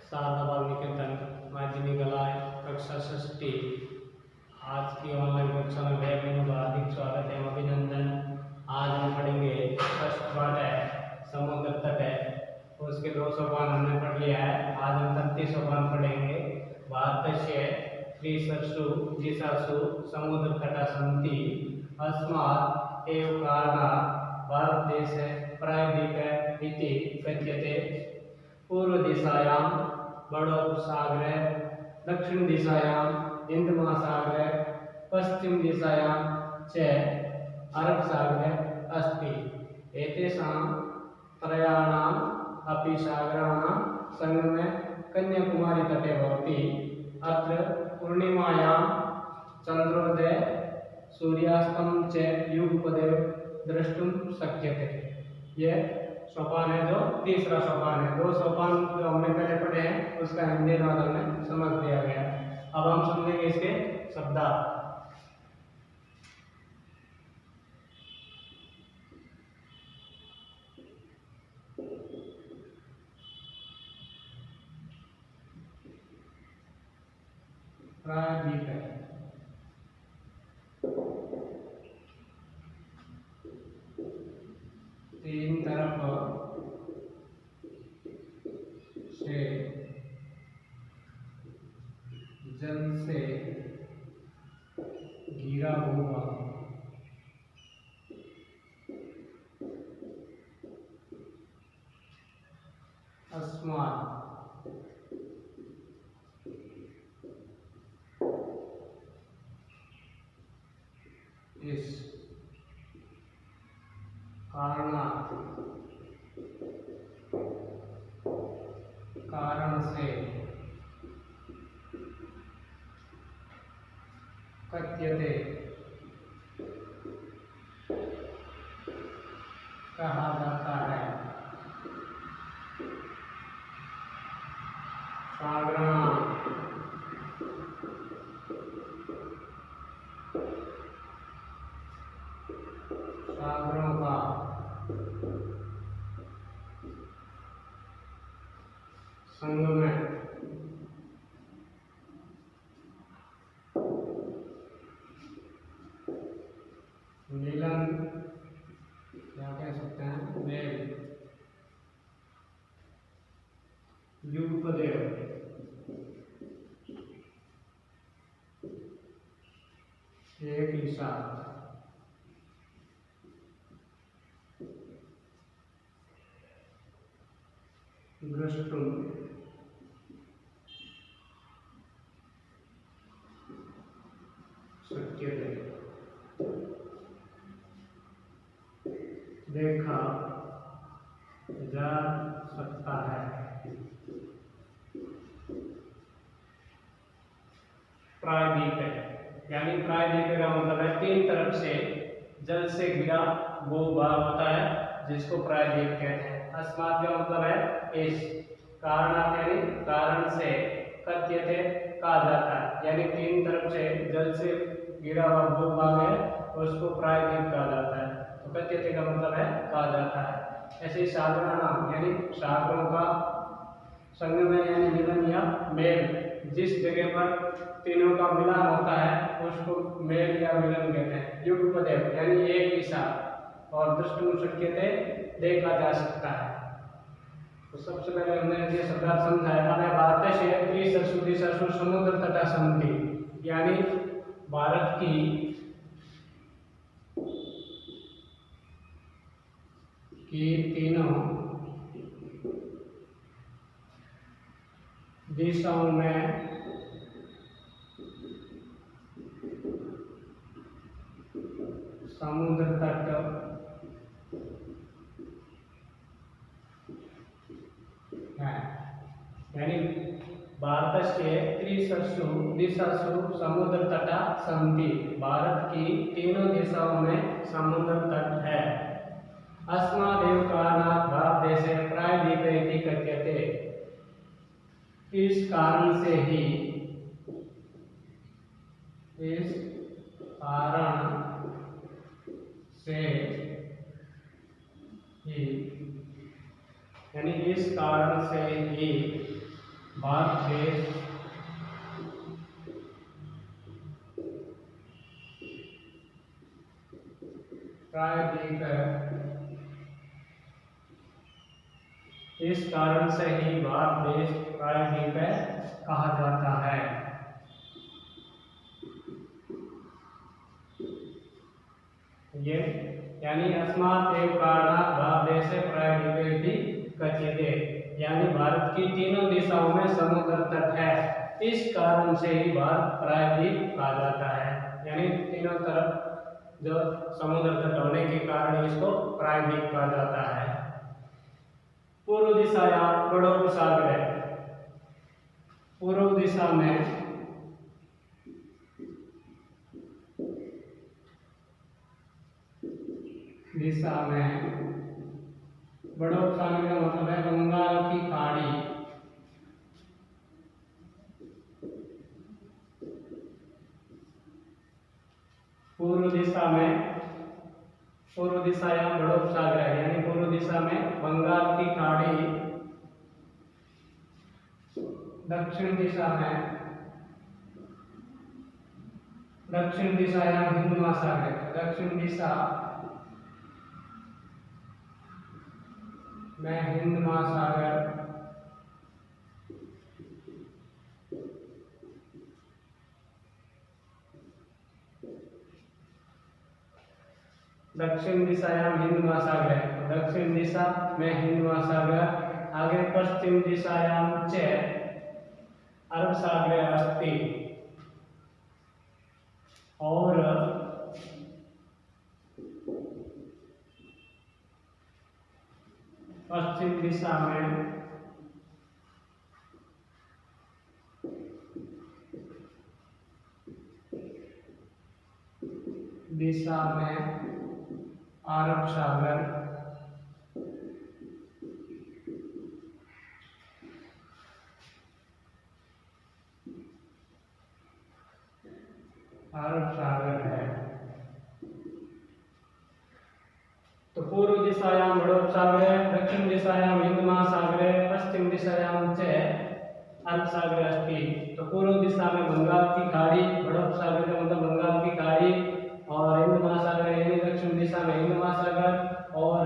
शारदा बालनिकेतन माध्यमिक कला कक्षा षष्ठी। आज की ऑनलाइन कक्षा में मेरा हार्दिक स्वागत एवं अभिनंदन। आज हम पढ़ेंगे फर्स्ट पार्ट है समुद्र तट है, उसके 2 सोपान हमने पढ़ लिया है। आज हम 33 सोपान पढ़ेंगे। भारतस्य त्रिसर्षु दिशासु समुद्र तटा सन्ति अस्मात् एव कारणात् भारतदेशे प्रायद्वीप इति कथ्यते। पूर्व दिशायां बड़ोपसागरे, दक्षिण दिशायां हिंद महासागरे, पश्चिम दिशायां च अरब सागरे अस्ति। एतेषां त्रयाणाम् अपि सागराणां संगमे कन्याकुमारी तटे भवति। अत्र पूर्णिमायां चंद्रोदय सूर्यास्तं च युगपदेव द्रष्टुं शक्यते। यह सोपान है जो तीसरा सोपान है। 2 सोपान जो हमने पहले पढ़े हैं उसका हिंदी अनुवाद में समझ दिया गया। अब हम समझेंगे इसके शब्दार्थ। प्रायद्वीप है तीन तरफ से जल से घिरा हुआ अस्मात् इस कारण से कथ्यते कहा जाता है। सागराणां सागरों का संगम मिलन क्या कह सकते हैं, मेल, युगपदेव एक ही साथ द्रष्टुं शक्यते देखा जा सकता है। प्रायद्वीप है यानी प्रायद्वीप का मतलब है 3 तरफ से जल से घिरा वो भाग होता है जिसको प्रायद्वीप कहते हैं। अस्मात् का मतलब है इस, कारणात् यानी कारण से, कथ्यते कहा जाता है यानी 3 तरफ से जल से घिरा हुआ वो भाग है उसको प्रायद्वीप कहा जाता है। तो कथ्यते का मतलब है कहा जाता है। ऐसे ही सागराणां यानी सागरों का संगम है यानी मिलन या मेल, जिस जगह पर तीनों का मिलन होता है उसको मेल या मिलन कहते हैं। युगपदेव यानी एक ही साथ, और द्रष्टुं शक्यते देखा जा सकता है। तो सबसे पहले हमने ये शब्दार्थ समझाया। अब भारतस्य त्रिसर्षु दिशासु समुद्र तटा सन्ति यानी भारत की तीनों दिशाओं में समुद्र तट है। यानी भारतस्य त्रिसर्षु दिशासु समुद्र तटा सन्ति, भारत की तीनों दिशाओं में समुद्र तट है। अस्मादेव कारणात् भारतदेशे प्रायद्वीप इति कथ्यते। इस कारण से ही यानी इस कारण से ही भारत देश प्रायद्वीप है। इस कारण से ही भारत देश प्रायद्वीप कहा जाता है। ये यानी अस्मात् एव कारणात् भारतदेशे प्रायद्वीपे कथ्यते, यानी भारत की तीनों दिशाओं में समुद्र तट है, इस कारण से ही भारत प्रायद्वीप कहा जाता है। यानी तीनों तरफ जो समुद्र तट होने के कारण इसको प्रायद्वीप कहा जाता है। पूर्व दिशायां बड़ोपसागर है। पूर्व दिशा में बड़ोपसागर का मतलब है बंगाल की खाड़ी। पूर्व दिशायां बड़ोपसागर है, यानी पूर्व दिशा में बंगाल की खाड़ी, दक्षिण दिशायां हिंद महासागर। दक्षिण दिशा में हिंद महासागर, दक्षिण दिशायां हिंद महासागर है। दक्षिण दिशा में हिंद महासागर। आगे पश्चिम दिशायां च अरब सागर अस्ति, और पश्चिम दिशा में अरब सागर, है। तो पूर्व दिशायां बड़ोपसागर, दक्षिण दिशायां हिंद महासागर, पश्चिम दिशायां च अरब सागर अस्ति। तो पूर्व दिशा में बंगाल की खाड़ी, बड़ोपसागर का मतलब बंगाल की खाड़ी, और हिंद महासागर यानी दक्षिण दिशा में हिंद महासागर, और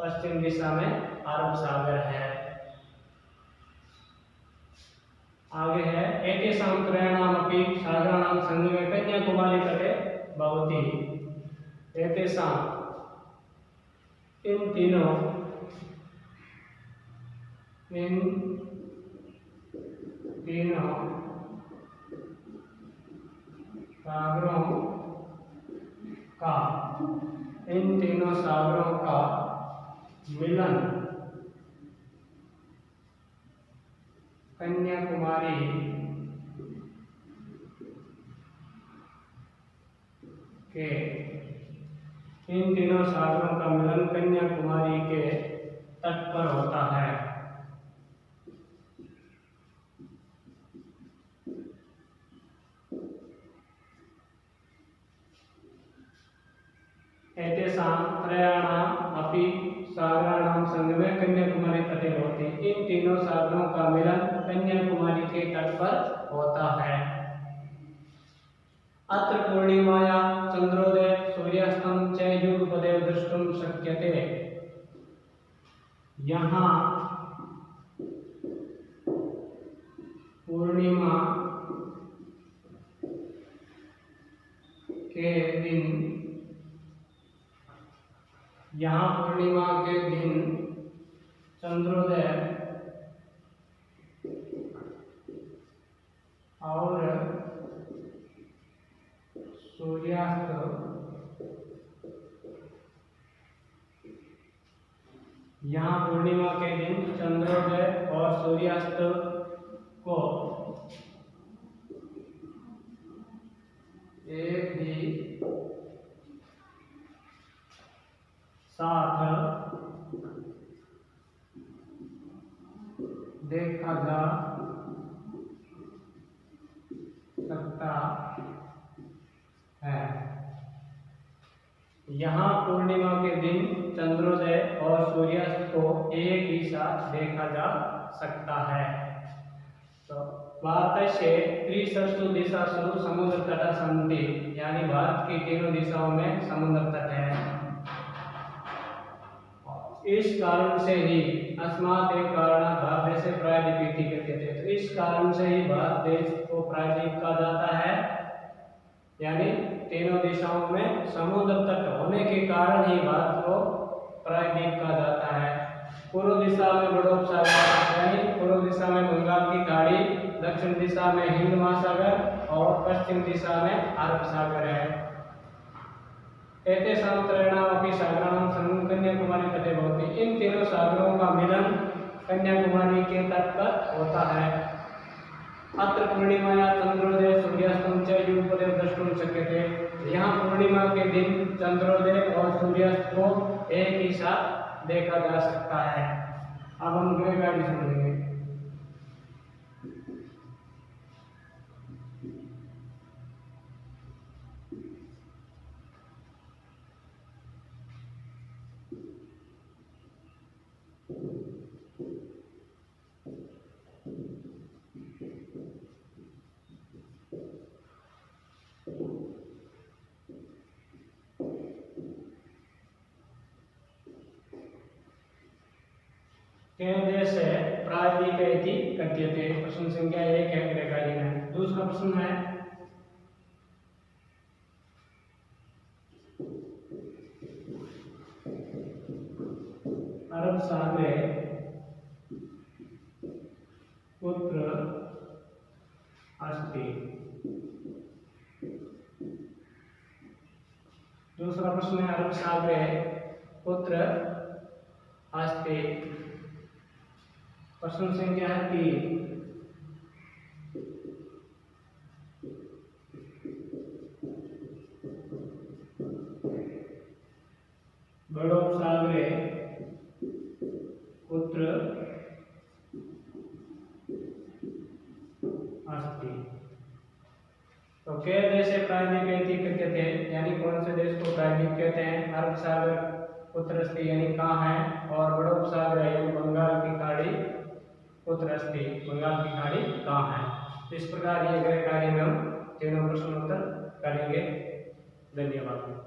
पश्चिम दिशा में अरब सागर है। आगे है एतेषां त्रयाणामपि सागराणां संगमे कन्याकुमारी तटे भवति। एतेषां इन तीनों सागरों का मिलन कन्याकुमारी के इन तीनों सागरों का मिलन कन्याकुमारी के तट पर होता है। एतेषां त्रयाणाम् अपि सागराणां संगमे कन्याकुमारी तटे भवति। इन तीनों सागरों का मिलन कन्याकुमारी के तट पर होता है। अत्र पूर्णिमायां चंद्रोदय सूर्यास्तं च युगपदेव द्रष्टुं शक्यते। यहाँ पूर्णिमा के दिन चंद्रोदय और सूर्यास्त यहाँ पूर्णिमा के दिन चंद्रोदय और सूर्यास्त को एक ही साथ देखा जा सकता है। यहाँ पूर्णिमा के दिन चंद्रोदय और सूर्यास्त को एक ही साथ देखा जा सकता है। भारतस्य त्रिषु दिशासु समुद्र तट सन्ति, यानी भारत की तीनों दिशाओं में समुद्र तट है। इस कारण से ही अस्मात् एव कारणात् भारत देशे प्रायद्वीप इति कथ्यते। तो इस कारण से ही भारत देश को प्रायद्वीप कहा जाता है, यानी तीनों दिशाओं में समुद्र तट होने के कारण ही भारत को प्रायद्वीप कहा जाता है। पूर्व दिशा में बड़ोपसागर यानी पूर्व दिशा में बंगाल की खाड़ी, दक्षिण दिशा में हिंद महासागर और पश्चिम दिशा में अरब सागर है। एतेषां त्रयाणामपि सागराणां संगमः कन्याकुमारी तटे भवति। इन तीनों सागरों का मिलन कन्याकुमारी के तट पर होता है। अत्र पूर्णिमायां चंद्रोदय सूर्यास्तं च युगपदेव द्रष्टुं शक्यते। यहाँ पूर्णिमा के दिन चंद्रोदय और सूर्यास्त को एक ही साथ देखा जा सकता है। अब हम ग्रेगाड़ी समझेंगे। देशे प्रायद्वीप इति कथ्यते। प्रश्न संख्या 1 है ग्रेगारी में। दूसरा प्रश्न है अरब सागरे कुत्र अस्ति। दूसरा प्रश्न है अरब सागरे कुत्र अस्ति। प्रश्न संख्या है 3। बड़ोपसागरे कुत्र अस्ति। तो के देशे प्रायद्वीप इति कथ्यते, यानी कौन से देश को प्रायद्वीप कहते हैं। अरब सागर कुत्र अस्ति यानी कहाँ है, और बड़ोपसागर यानी बंगाल की खाड़ी कुत्र अस्ति, बंगाल की खाड़ी कहाँ है। इस प्रकार ये ग्रेगारी में हम तीनों प्रश्नोत्तर करेंगे। धन्यवाद।